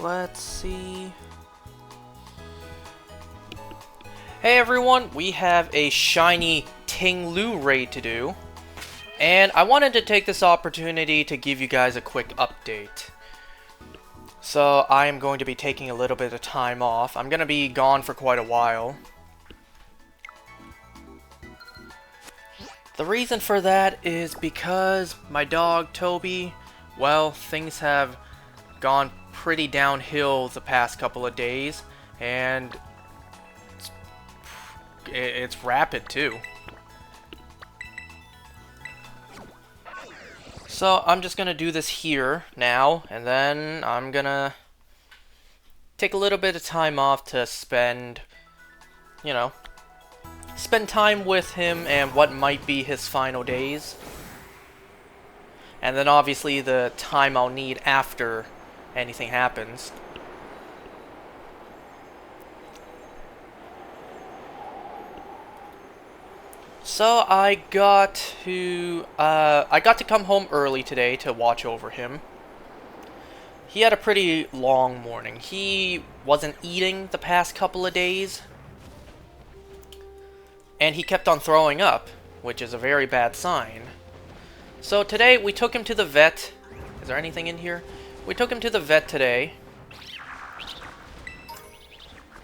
let's see. Hey everyone, we have a shiny Ting-Lu raid to do. And I wanted to take this opportunity to give you guys a quick update. So I am going to be taking a little bit of time off. I'm going to be gone for quite a while. The reason for that is because my dog, Toby, well, things have gone pretty downhill the past couple of days, and it's rapid too. So I'm just gonna do this here now, and then I'm gonna take a little bit of time off to spend time with him and what might be his final days. And then obviously the time I'll need after anything happens. So I got to come home early today to watch over him. He had a pretty long morning. He wasn't eating the past couple of days, and he kept on throwing up, which is a very bad sign. So today we took him to the vet. Is there anything in here? We took him to the vet today,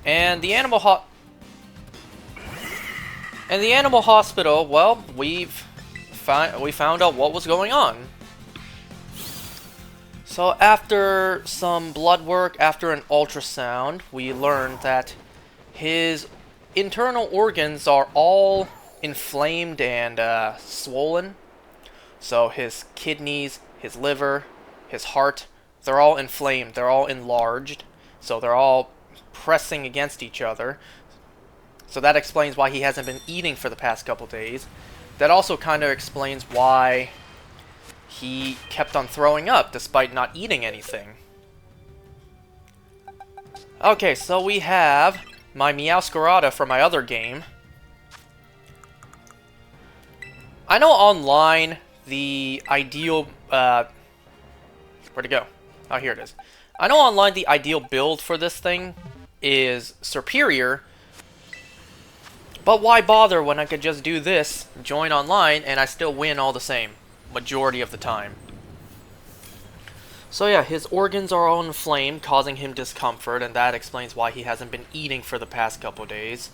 and the animal hospital, well, we found out what was going on. So after some blood work, after an ultrasound, we learned that his internal organs are all inflamed and swollen. So his kidneys, his liver, his heart, they're all inflamed, they're all enlarged. So they're all pressing against each other. So that explains why he hasn't been eating for the past couple days. That also kind of explains why he kept on throwing up despite not eating anything. Okay, so we have my Meowscarada from my other game. I know online the ideal... where'd it go? Oh, here it is. I know online the ideal build for this thing is Superior, but why bother when I could just do this, join online, and I still win all the same, majority of the time. So yeah, his organs are all inflamed, causing him discomfort, and that explains why he hasn't been eating for the past couple days.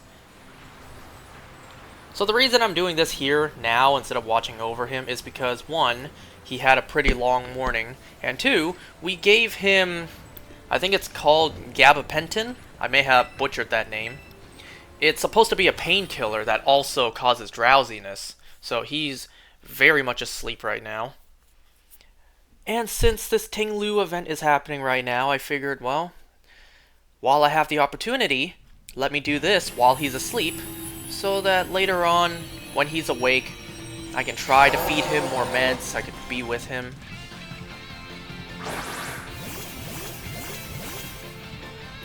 So the reason I'm doing this here now instead of watching over him is because, one, he had a pretty long morning, and two, we gave him, I think it's called gabapentin. I may have butchered that name. It's supposed to be a painkiller that also causes drowsiness, so he's very much asleep right now. And since this Ting-Lu event is happening right now, I figured, well, while I have the opportunity, let me do this while he's asleep, so that later on, when he's awake, I can try to feed him more meds, I could be with him.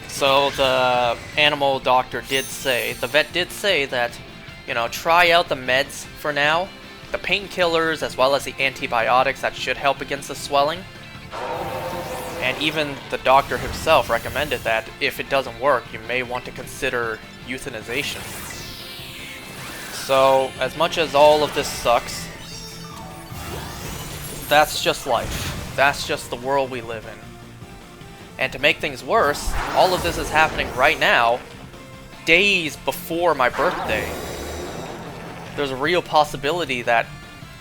So the animal doctor did say, the vet did say that, try out the meds for now. The painkillers as well as the antibiotics that should help against the swelling. And even the doctor himself recommended that if it doesn't work, you may want to consider euthanization. So, as much as all of this sucks, that's just life. That's just the world we live in. And to make things worse, all of this is happening right now, days before my birthday. There's a real possibility that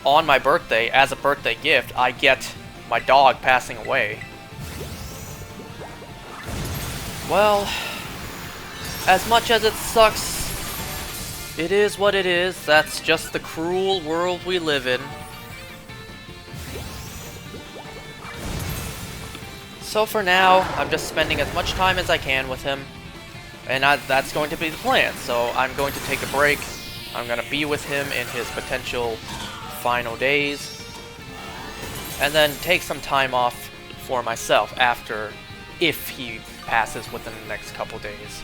on my birthday, as a birthday gift, I get my dog passing away. Well, as much as it sucks, it is what it is. That's just the cruel world we live in. So for now, I'm just spending as much time as I can with him, and that's going to be the plan. So I'm going to take a break, I'm going to be with him in his potential final days, and then take some time off for myself after, if he passes within the next couple days.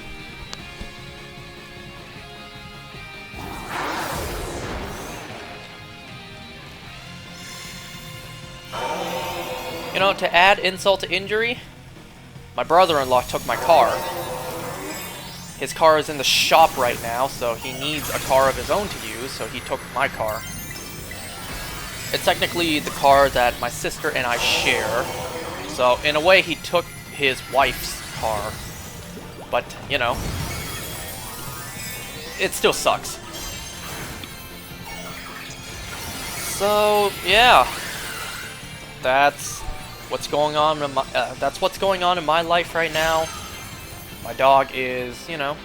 You know, to add insult to injury, My brother-in-law took my car. His car is in the shop right now, so he needs a car of his own to use, so he took my car. It's technically the car that my sister and I share, so in a way he took his wife's car. But, you know, it still sucks. So, yeah. That's what's going on in my life right now. My dog is, you know,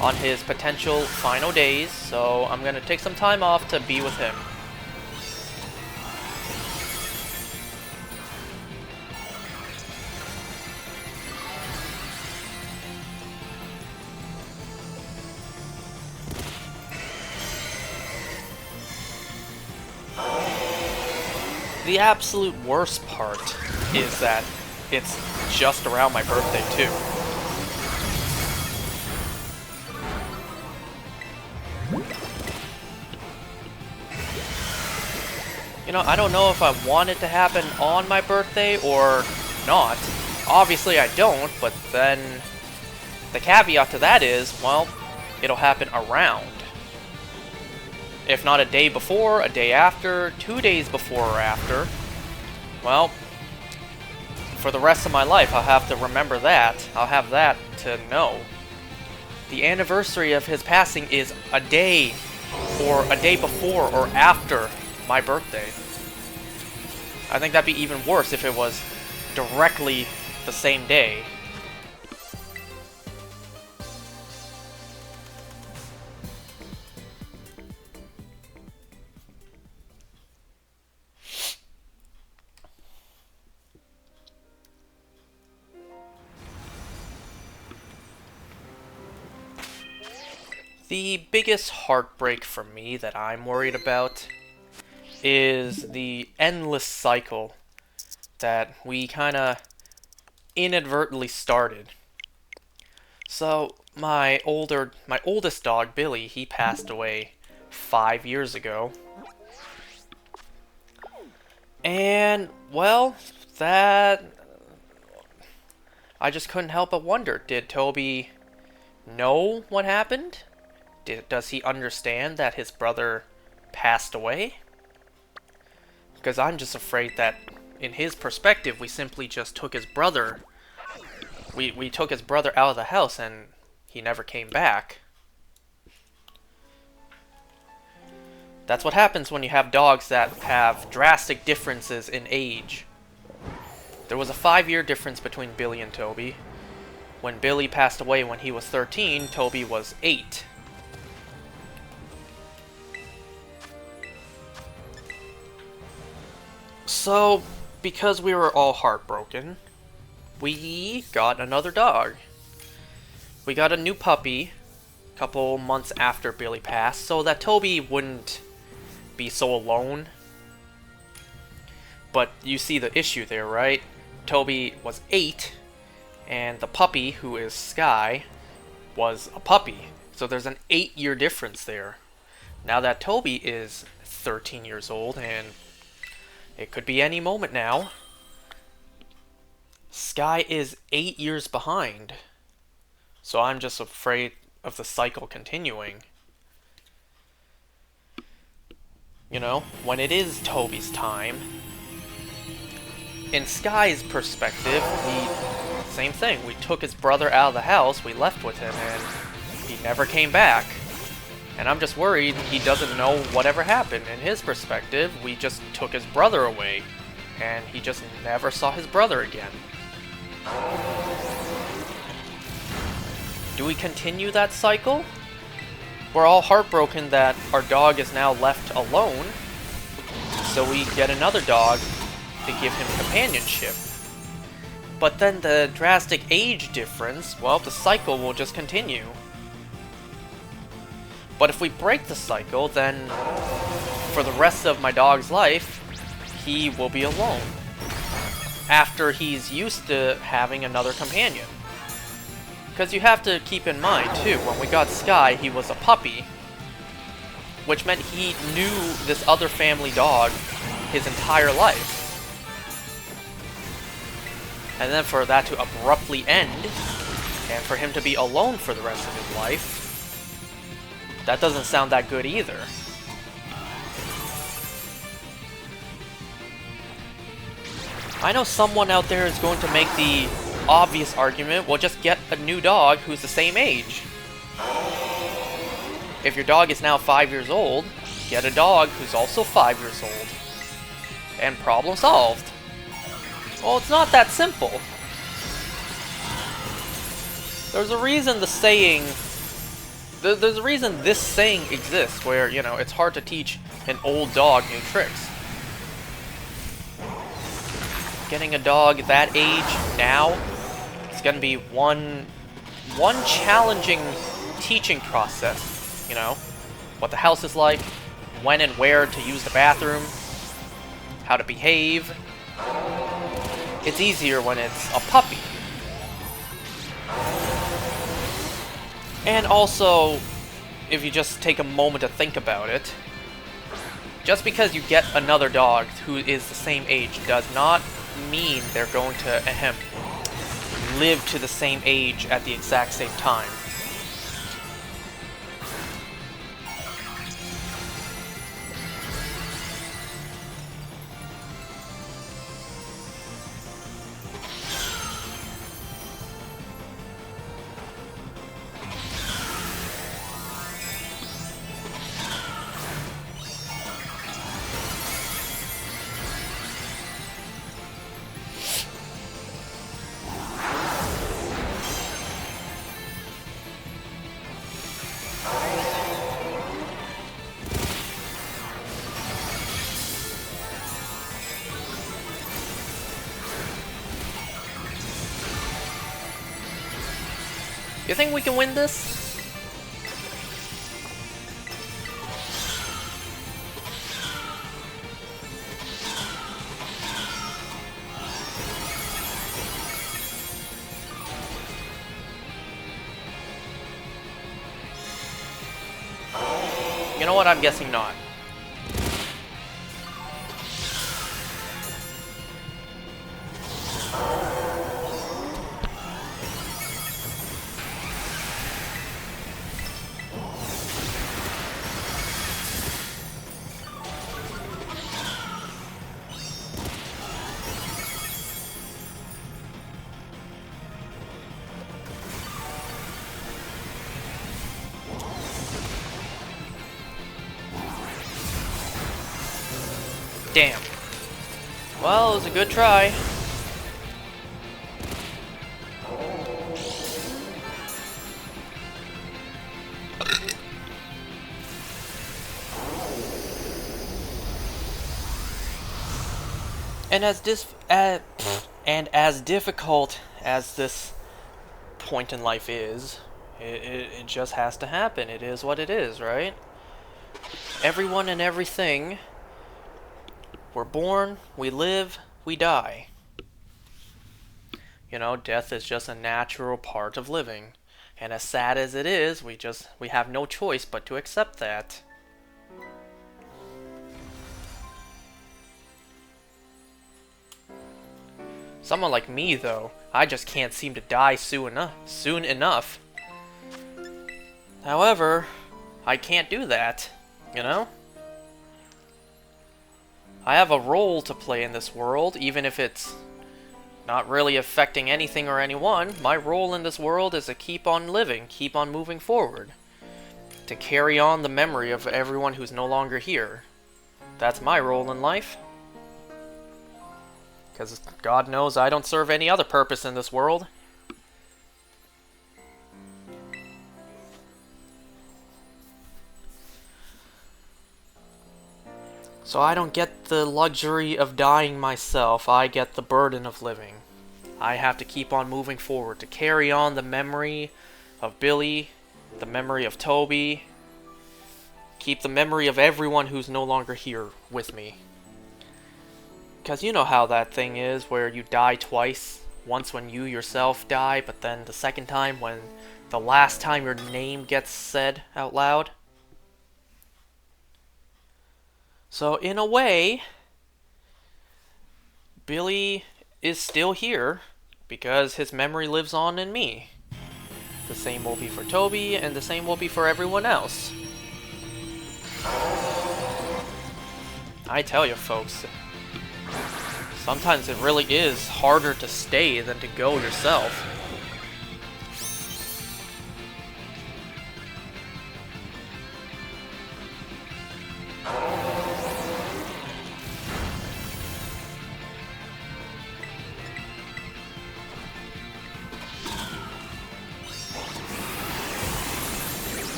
on his potential final days, so I'm gonna take some time off to be with him. The absolute worst part is that it's just around my birthday, too. You know, I don't know if I want it to happen on my birthday or not. Obviously I don't, but then the caveat to that is, well, it'll happen around. If not a day before, a day after, 2 days before or after, well, for the rest of my life I'll have to remember that. I'll have that to know. The anniversary of his passing is a day, or a day before or after my birthday. I think that'd be even worse if it was directly the same day. The biggest heartbreak for me that I'm worried about is the endless cycle that we kinda inadvertently started. So, my oldest dog, Billy, he passed away 5 years ago. And, well, I just couldn't help but wonder, did Toby know what happened? Does he understand that his brother passed away? Because I'm just afraid that, in his perspective, we simply just took his brother. We took his brother out of the house and he never came back. That's what happens when you have dogs that have drastic differences in age. There was a 5-year difference between Billy and Toby. When Billy passed away when he was 13, Toby was 8. So, because we were all heartbroken, we got another dog. We got a new puppy a couple months after Billy passed, so that Toby wouldn't be so alone. But you see the issue there, right? Toby was 8, and the puppy, who is Sky, was a puppy. So there's an 8-year difference there. Now that Toby is 13 years old, and it could be any moment now, Sky is 8 years behind. So I'm just afraid of the cycle continuing. You know, when it is Toby's time, in Sky's perspective, same thing. We took his brother out of the house, we left with him, and he never came back. And I'm just worried he doesn't know whatever happened. In his perspective, we just took his brother away, and he just never saw his brother again. Do we continue that cycle? We're all heartbroken that our dog is now left alone, so we get another dog to give him companionship. But then the drastic age difference, well, the cycle will just continue. But if we break the cycle, then for the rest of my dog's life, he will be alone. After he's used to having another companion. Because you have to keep in mind, too, when we got Sky, he was a puppy, which meant he knew this other family dog his entire life. and then for that to abruptly end, and for him to be alone for the rest of his life, that doesn't sound that good either. I know someone out there is going to make the obvious argument, well, just get a new dog who's the same age. If your dog is now 5 years old, get a dog who's also 5 years old. And problem solved. Well, it's not that simple. There's a reason the saying... There's a reason this saying exists, where, you know, it's hard to teach an old dog new tricks. Getting a dog that age now is going to be one challenging teaching process. You know, what the house is like, when and where to use the bathroom, how to behave. It's easier when it's a puppy. And also, if you just take a moment to think about it, just because you get another dog who is the same age does not mean they're going to live to the same age at the exact same time. You think we can win this? You know what? I'm guessing not. Damn. Well, it was a good try. And as difficult as this point in life is, it just has to happen. It is what it is, right? Everyone and everything. We're born, we live, we die. You know, death is just a natural part of living. And as sad as it is, we have no choice but to accept that. Someone like me, though, I just can't seem to die soon enough. However, I can't do that, you know? I have a role to play in this world, even if it's not really affecting anything or anyone. My role in this world is to keep on living, keep on moving forward. To carry on the memory of everyone who's no longer here. That's my role in life. Because God knows I don't serve any other purpose in this world. So I don't get the luxury of dying myself, I get the burden of living. I have to keep on moving forward, to carry on the memory of Billy, the memory of Toby, keep the memory of everyone who's no longer here with me. Because you know how that thing is, where you die twice. Once when you yourself die, but then the second time when the last time your name gets said out loud. So in a way, Billy is still here, because his memory lives on in me. The same will be for Toby, and the same will be for everyone else. I tell you folks, sometimes it really is harder to stay than to go yourself.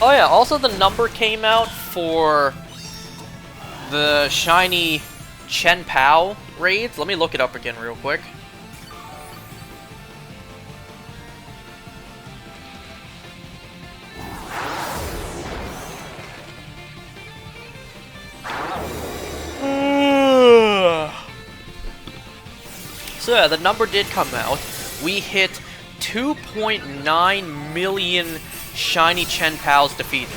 Oh yeah, also the number came out for the shiny Chen Pao raids. Let me look it up again real quick. So yeah, the number did come out. We hit 2.9 million shiny Chen Paos defeated.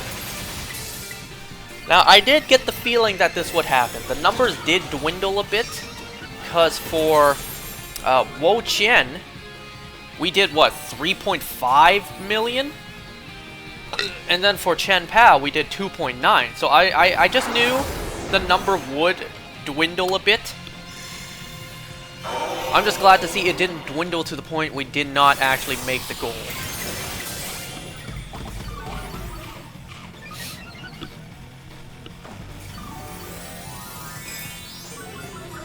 Now, I did get the feeling that this would happen. The numbers did dwindle a bit, because for Wo Qian, we did, what, 3.5 million? And then for Chen Pao, we did 2.9. So I just knew the number would dwindle a bit. I'm just glad to see it didn't dwindle to the point we did not actually make the goal.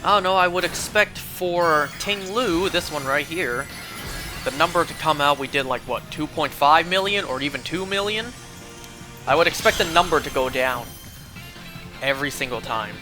I don't know, I would expect for Ting-Lu, this one right here, the number to come out, we did like, what, 2.5 million or even 2 million? I would expect the number to go down every single time.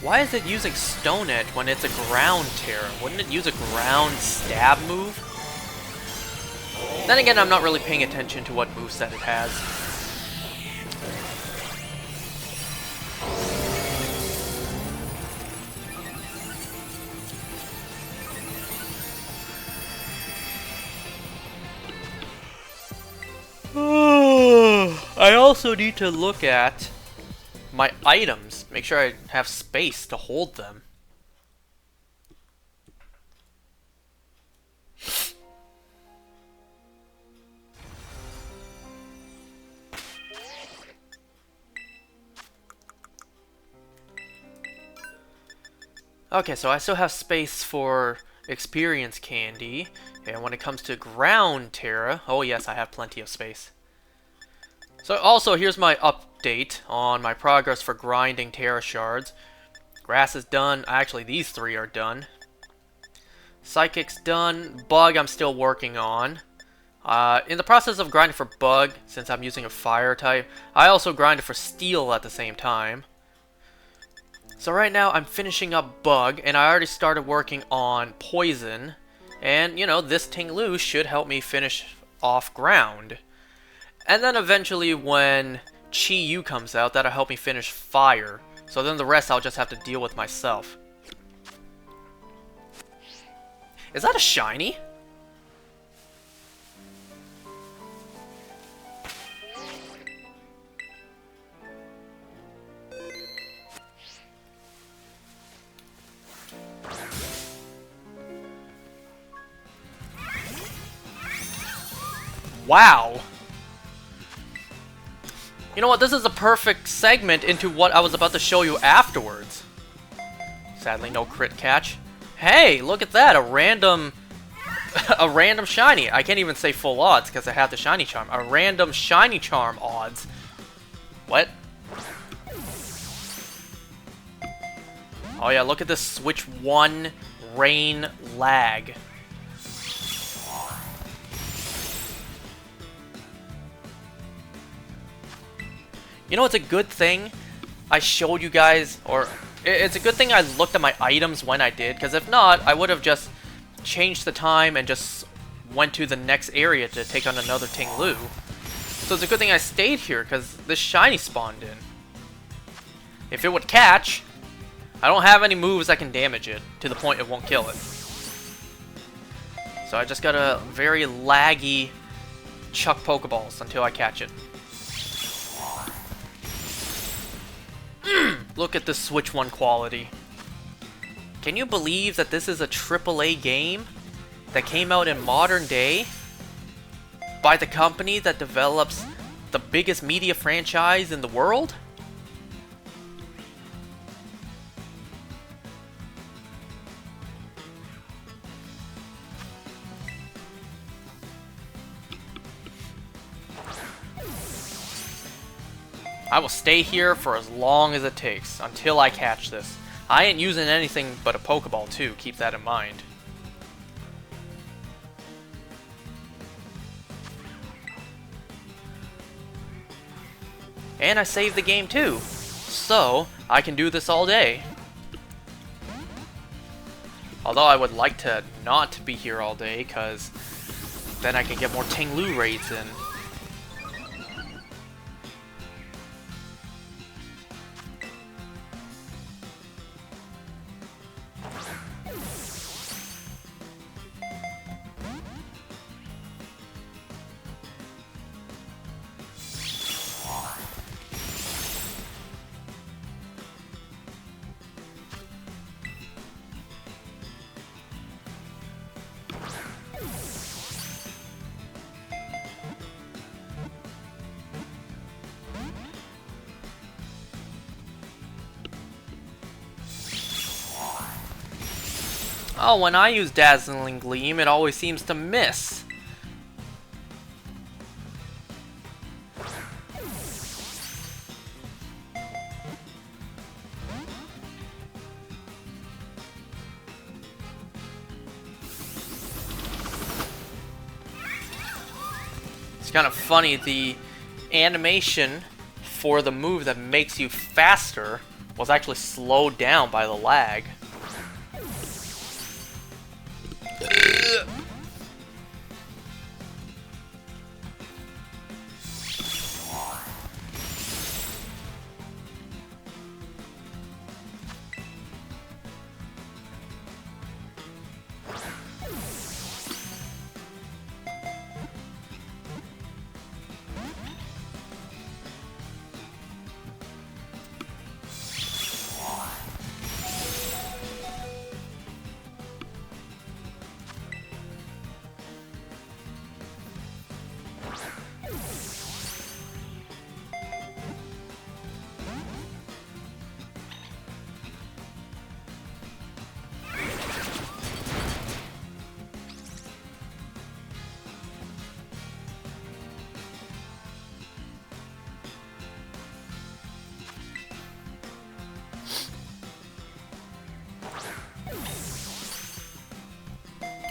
Why is it using Stone Edge when it's a ground Tera? Wouldn't it use a ground stab move? Then again, I'm not really paying attention to what moveset it has. I also need to look at my items. Make sure I have space to hold them. Okay, so I still have space for experience candy. And when it comes to ground Tera, oh yes, I have plenty of space. So also, here's my update on my progress for grinding Tera shards. Grass is done. Actually, these three are done. Psychic's done. Bug I'm still working on. In the process of grinding for Bug, since I'm using a fire type, I also grinded for Steel at the same time. So right now I'm finishing up Bug, and I already started working on Poison. And, you know, this Ting-Lu should help me finish off Ground. And then eventually when Chi-Yu comes out, that'll help me finish Fire. So then the rest I'll just have to deal with myself. Is that a shiny? Wow! You know what, this is a perfect segment into what I was about to show you afterwards. Sadly, no crit catch. Hey, look at that, a random shiny. I can't even say full odds because I have the shiny charm. A random shiny charm odds. What? Oh yeah, look at this Switch 1 rain lag. You know, it's a good thing I showed you guys, or it's a good thing I looked at my items when I did, because if not, I would have just changed the time and just went to the next area to take on another Ting-Lu. So it's a good thing I stayed here, because this shiny spawned in. If it would catch, I don't have any moves that can damage it, to the point it won't kill it. So I just gotta very laggy chuck Pokeballs until I catch it. Look at the Switch 1 quality. Can you believe that this is a AAA game that came out in modern day by the company that develops the biggest media franchise in the world? I will stay here for as long as it takes, until I catch this. I ain't using anything but a Pokeball too, keep that in mind. And I saved the game too, so I can do this all day. Although I would like to not be here all day, cause then I can get more Ting-Lu raids in. Oh, when I use Dazzling Gleam, it always seems to miss. It's kind of funny, the animation for the move that makes you faster was actually slowed down by the lag.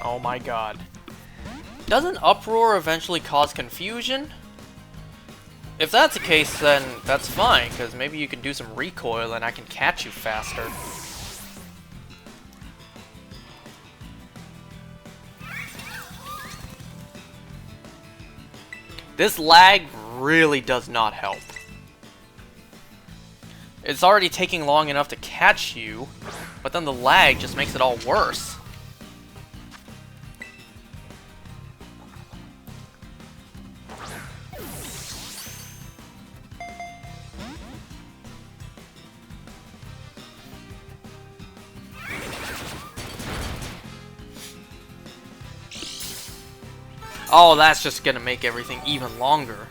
Oh my god. Doesn't Uproar eventually cause confusion? If that's the case, then that's fine, because maybe you can do some recoil and I can catch you faster. This lag really does not help. It's already taking long enough to catch you, but then the lag just makes it all worse. Oh, that's just gonna make everything even longer.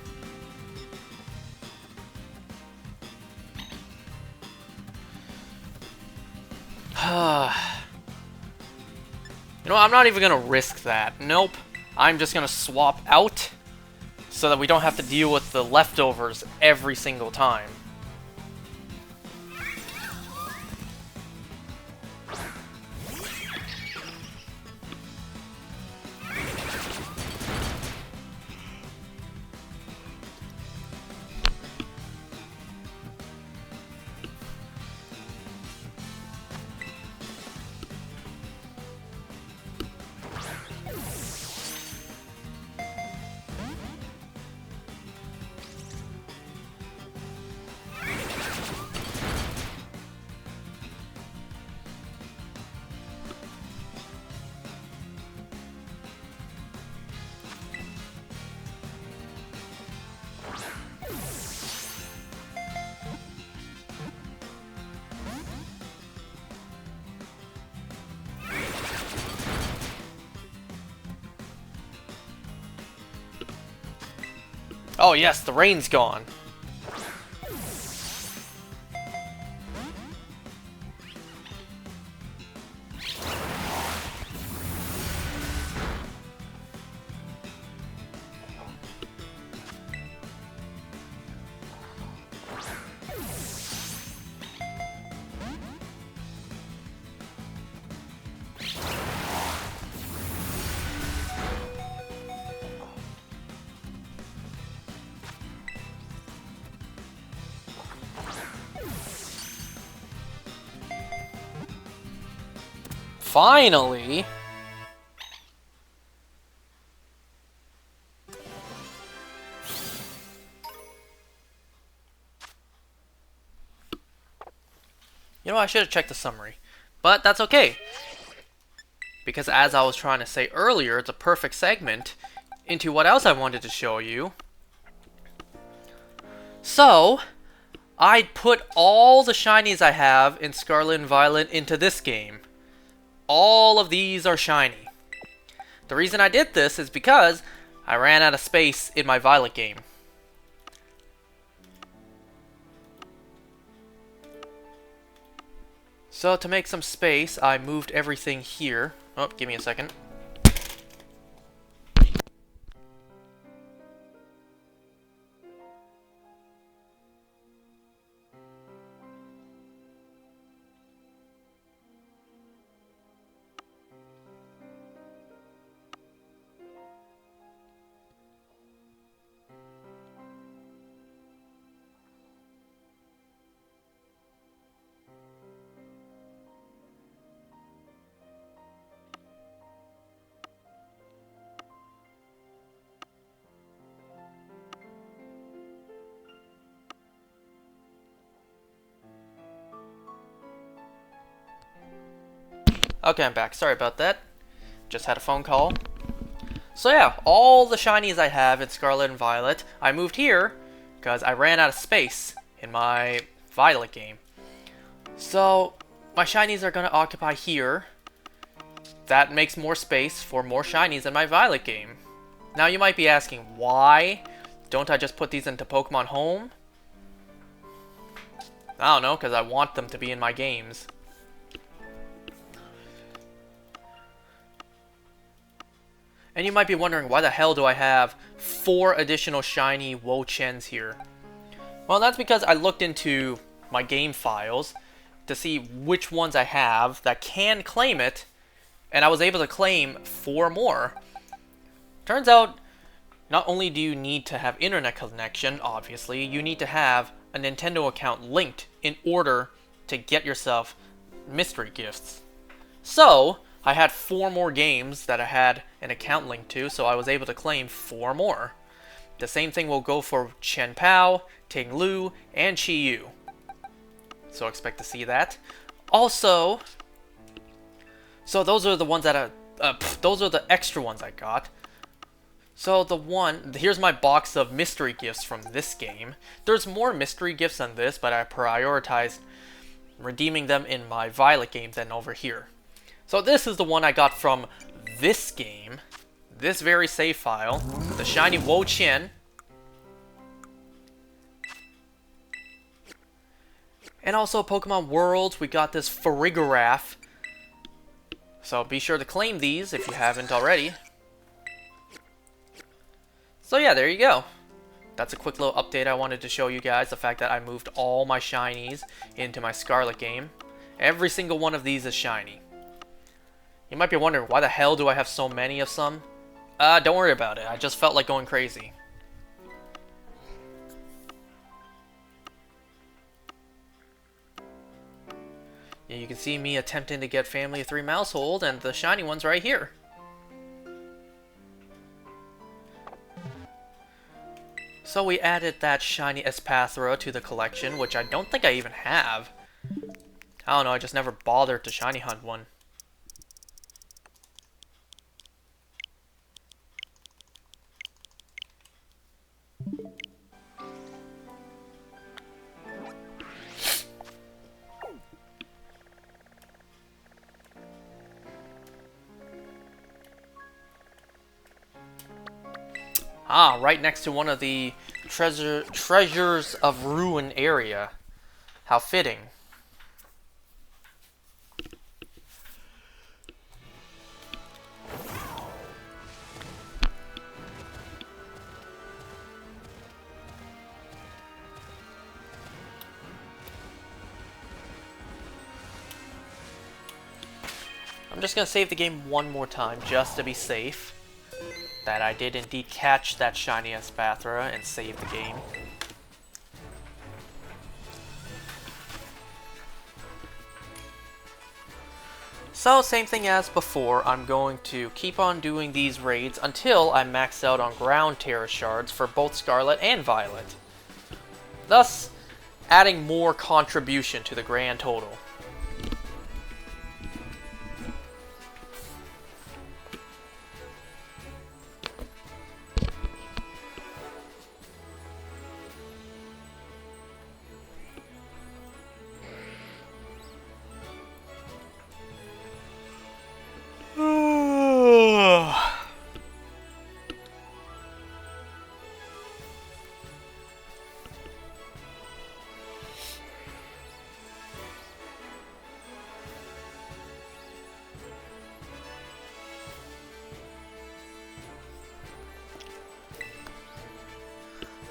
You know, I'm not even gonna risk that. Nope. I'm just gonna swap out so that we don't have to deal with the leftovers every single time. Oh yes, the rain's gone. Finally! You know, I should have checked the summary. But that's okay. Because as I was trying to say earlier, it's a perfect segment into what else I wanted to show you. So, I put all the shinies I have in Scarlet and Violet into this game. All of these are shiny. The reason I did this is because I ran out of space in my Violet game. So to make some space, I moved everything here. Oh, give me a second. Okay, I'm back. Sorry about that. Just had a phone call. So yeah, all the shinies I have in Scarlet and Violet, I moved here because I ran out of space in my Violet game. So my shinies are going to occupy here. That makes more space for more shinies in my Violet game. Now you might be asking, why don't I just put these into Pokemon Home? I don't know, because I want them to be in my games. And you might be wondering, why the hell do I have 4 additional shiny Wo-Chens here? Well, that's because I looked into my game files to see which ones I have that can claim it, and I was able to claim 4 more. Turns out, not only do you need to have internet connection, obviously, you need to have a Nintendo account linked in order to get yourself mystery gifts. So, I had 4 more games that I had an account linked to, so I was able to claim 4 more. The same thing will go for Chen Pao, Ting-Lu, and Chi-Yu. So expect to see that. Also, so those are the ones that those are the extra ones I got. So here's my box of mystery gifts from this game. There's more mystery gifts than this, but I prioritized redeeming them in my Violet game than over here. So this is the one I got from this game, this very save file, the shiny Wo-Chien. And also Pokemon Worlds, we got this Farigiraf. So be sure to claim these if you haven't already. So yeah, there you go. That's a quick little update I wanted to show you guys, the fact that I moved all my shinies into my Scarlet game. Every single one of these is shiny. You might be wondering, why the hell do I have so many of some? Don't worry about it. I just felt like going crazy. Yeah, you can see me attempting to get Family of 3 Mousehold, and the shiny one's right here. So we added that shiny Espathra to the collection, which I don't think I even have. I don't know, I just never bothered to shiny hunt one. Ah, right next to one of the treasures of ruin area. How fitting. I'm just going to save the game one more time, just to be safe. That I did indeed catch that shiny Espathra and save the game. So, same thing as before, I'm going to keep on doing these raids until I max out on ground Tera shards for both Scarlet and Violet. Thus, adding more contribution to the grand total.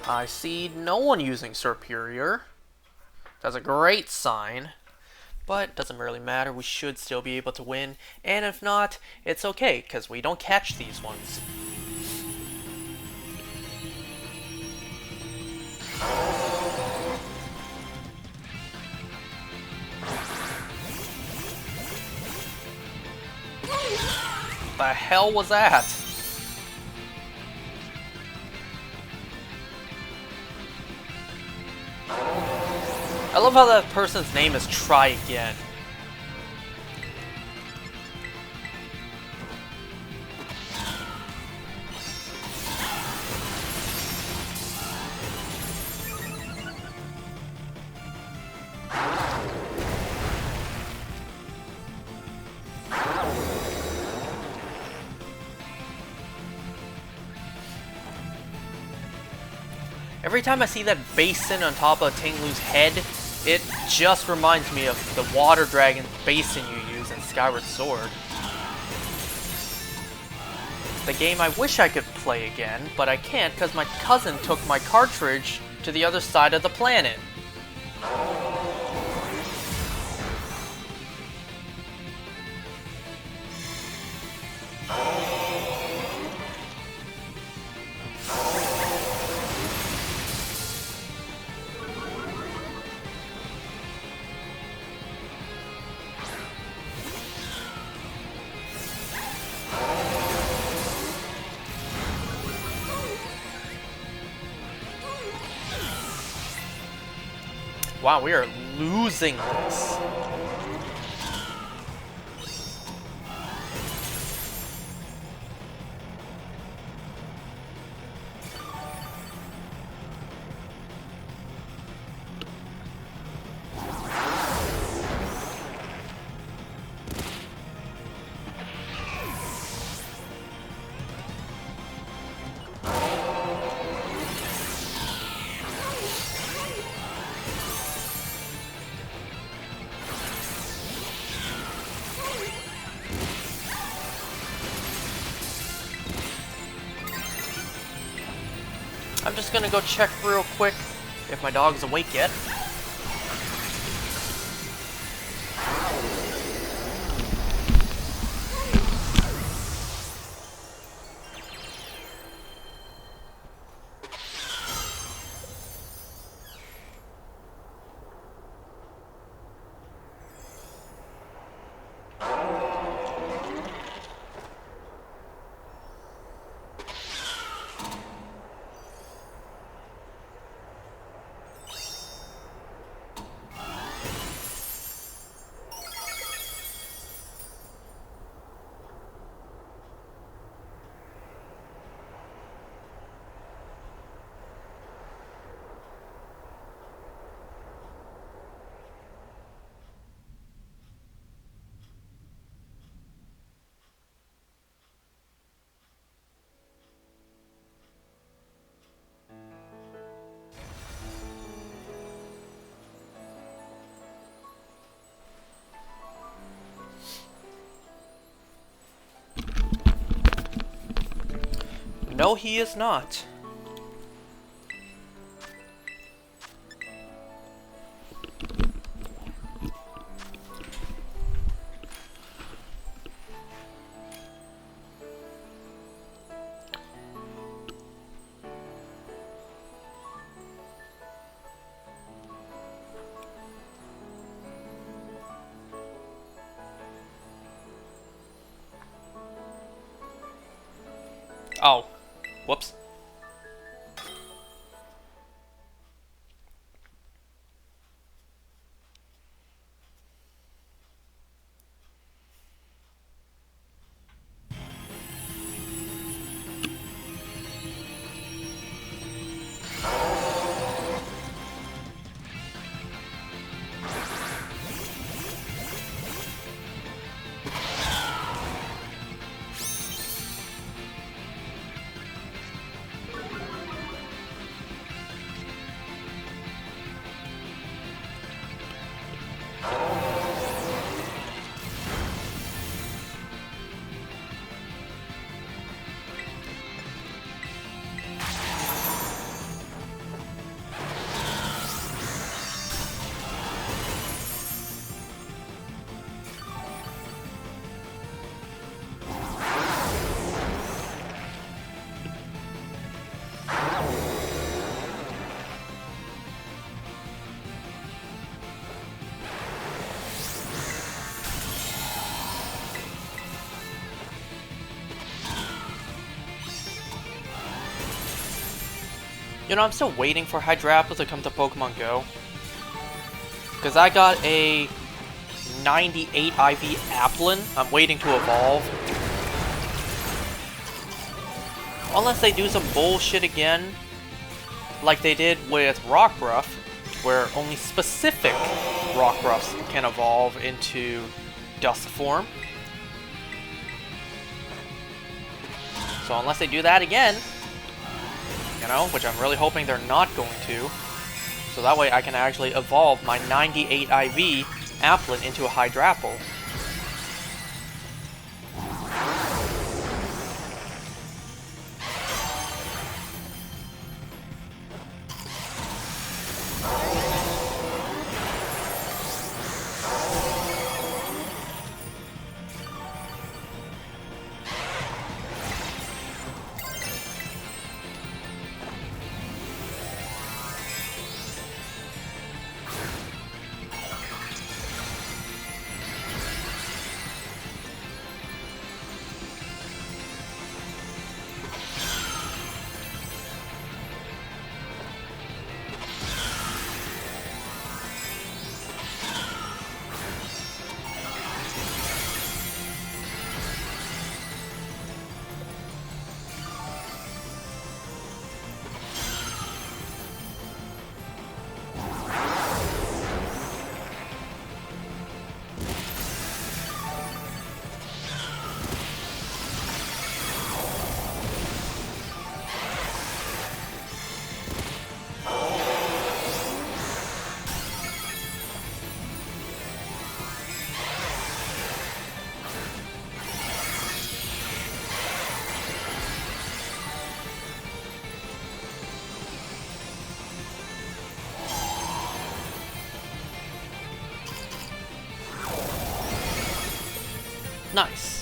I see no one using Superior. That's a great sign. But doesn't really matter, we should still be able to win. And if not, it's okay, because we don't catch these ones. The hell was that? I love how that person's name is Try Again. Every time I see that basin on top of Ting-Lu's head, it just reminds me of the water dragon basin you use in Skyward Sword. The game I wish I could play again, but I can't because my cousin took my cartridge to the other side of the planet. Wow, we are losing this. I'm just gonna go check real quick if my dog's awake yet. No, he is not. Oh, whoops. You know, I'm still waiting for Hydrapple to come to Pokemon Go. Because I got a 98 IV Applin. I'm waiting to evolve. Unless they do some bullshit again, like they did with Rockruff, where only specific Rockruffs can evolve into Dusk form. So unless they do that again, you know, which I'm really hoping they're not going to, so that way I can actually evolve my 98 IV Applin into a Hydrapple. Nice.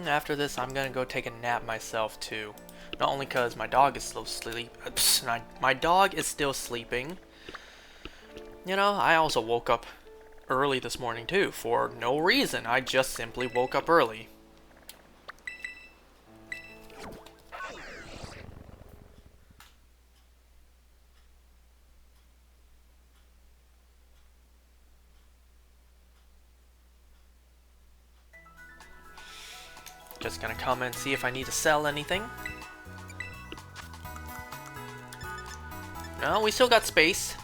After this, I'm gonna go take a nap myself too. Not only because my dog is still my dog is still sleeping. You know, I also woke up early this morning too, for no reason. I just simply woke up early. Just gonna come and see if I need to sell anything. No, we still got space.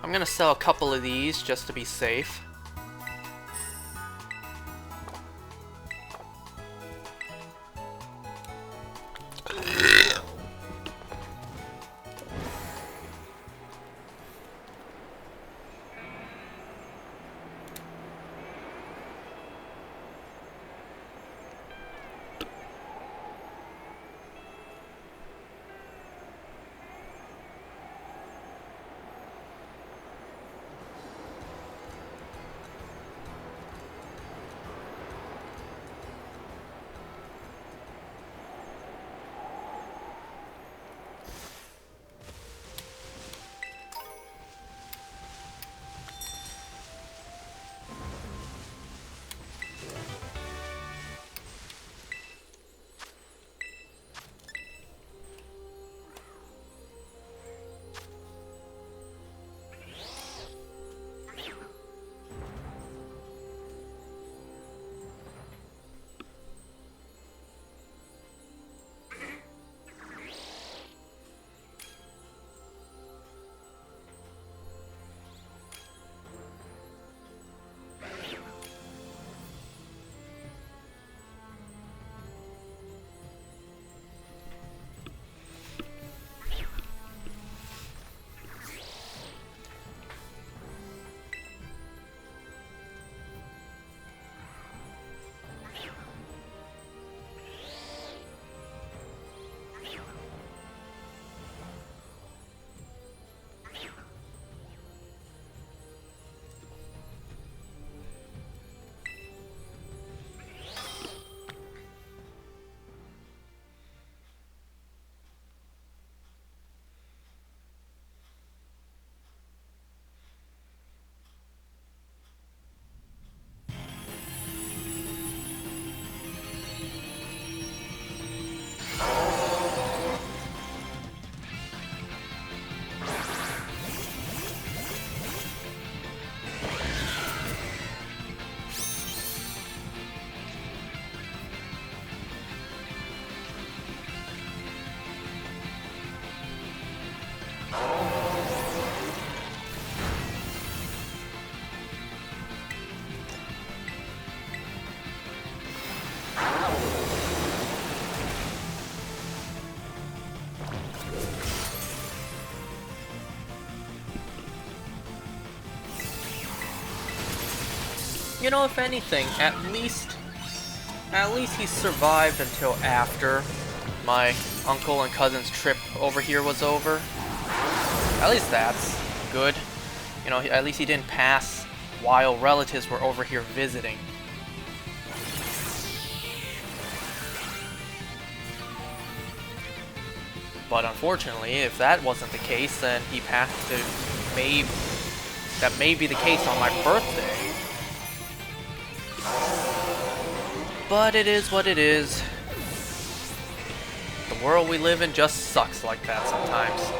I'm gonna sell a couple of these just to be safe. You know, if anything, at least he survived until after my uncle and cousin's trip over here was over. At least that's good. You know, at least he didn't pass while relatives were over here visiting. But unfortunately, if that wasn't the case, then he passed to that may be the case on my birthday. But it is what it is. The world we live in just sucks like that sometimes.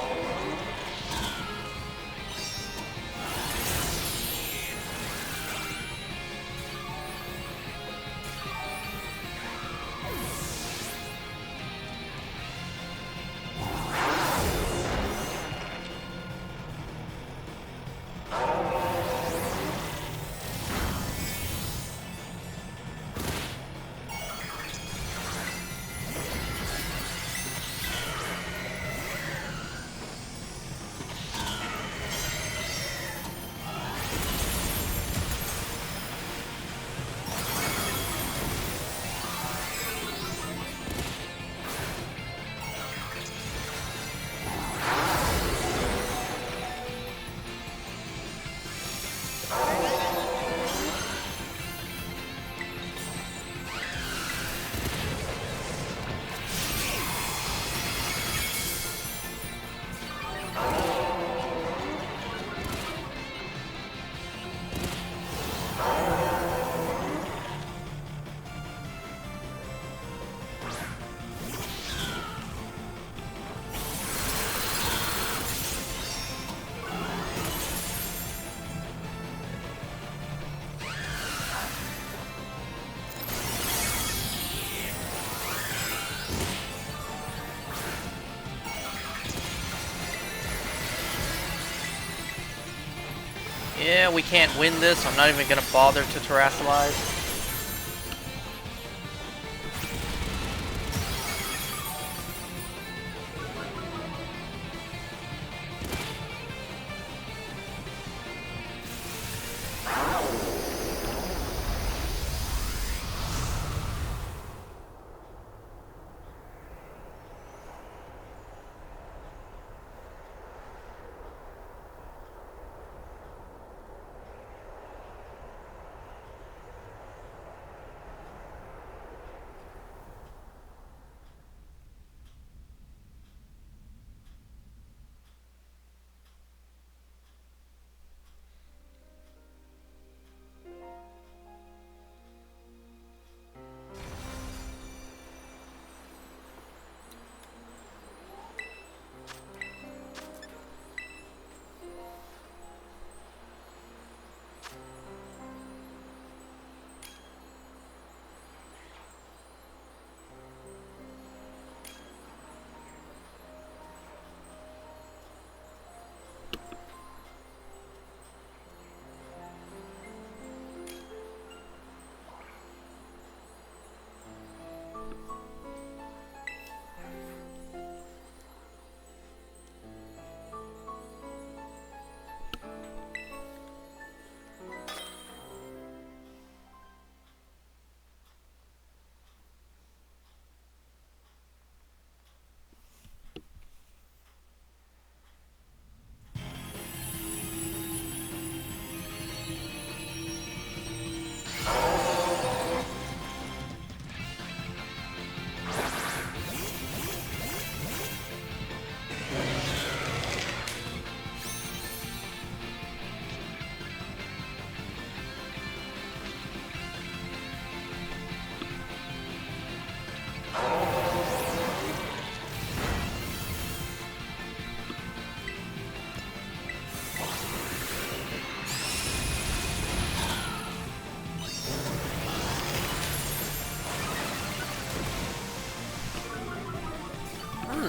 Yeah, we can't win this. I'm not even gonna bother to terrestrialize.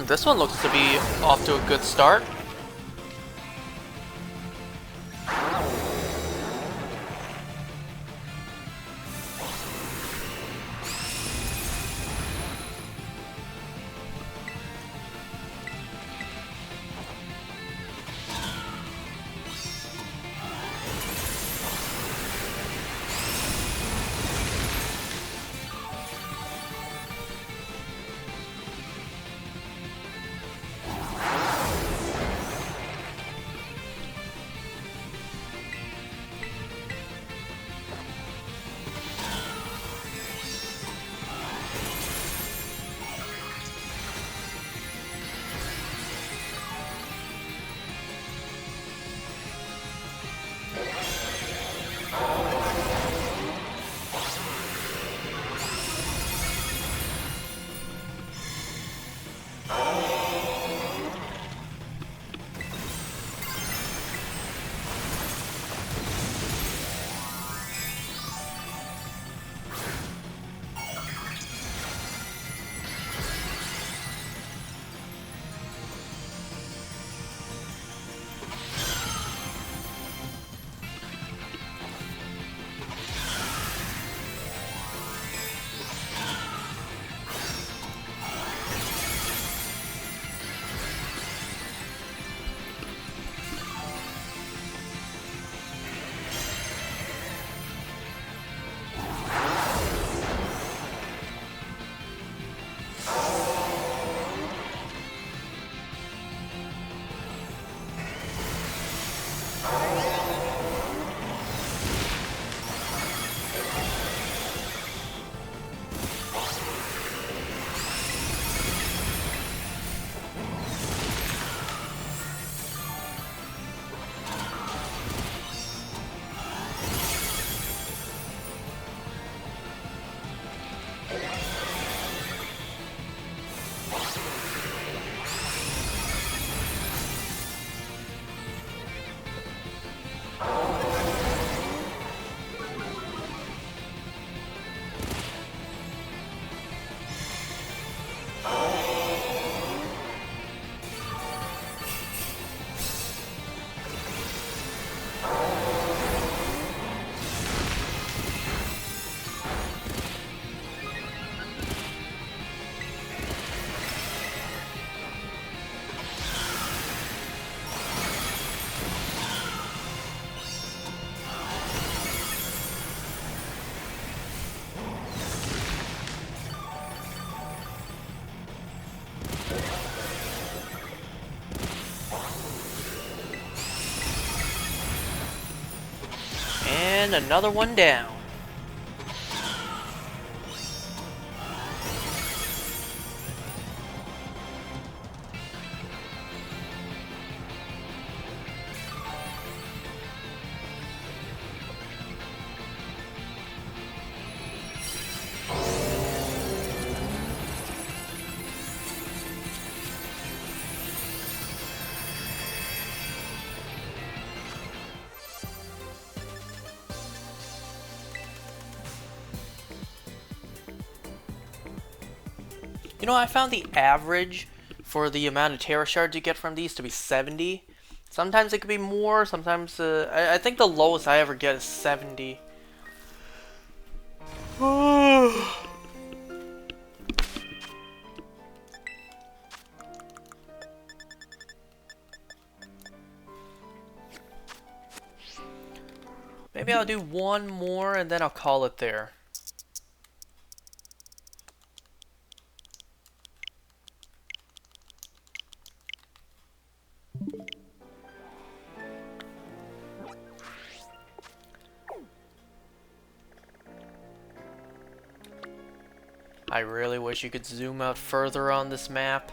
This one looks to be off to a good start. And another one down. You know, I found the average for the amount of Tera shards you get from these to be 70. Sometimes it could be more, sometimes... I think the lowest I ever get is 70. Maybe I'll do one more and then I'll call it there. I really wish you could zoom out further on this map.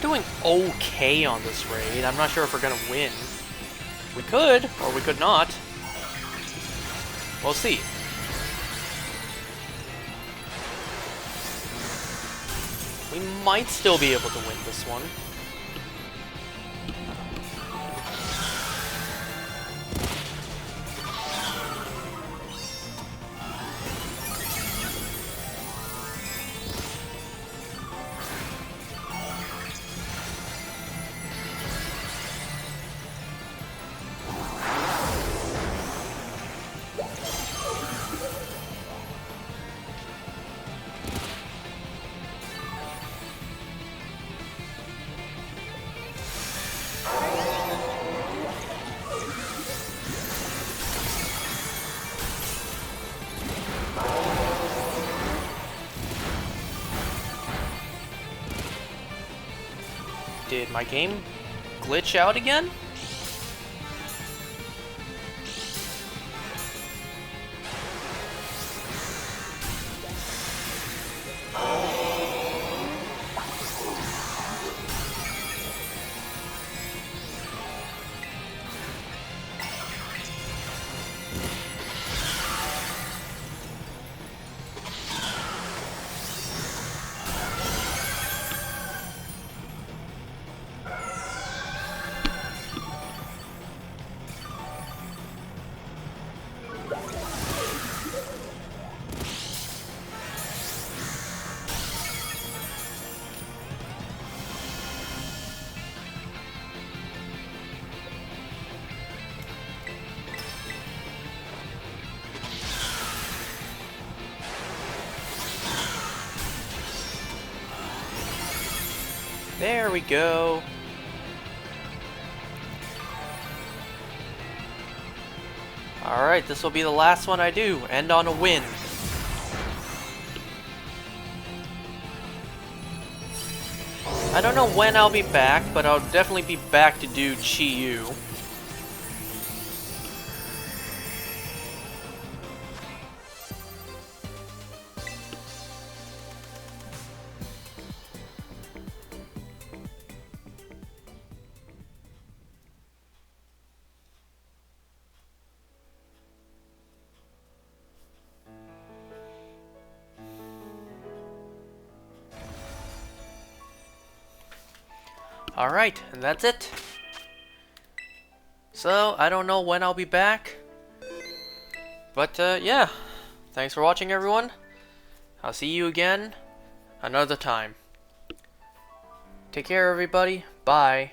doing okay on this raid. I'm not sure if we're gonna win. We could, or we could not. We'll see. We might still be able to win this one. Did my game glitch out again? There we go. Alright, this will be the last one I do. End on a win. I don't know when I'll be back, but I'll definitely be back to do Chi-Yu. Alright, and that's it. So, I don't know when I'll be back. But, yeah. Thanks for watching, everyone. I'll see you again another time. Take care, everybody. Bye.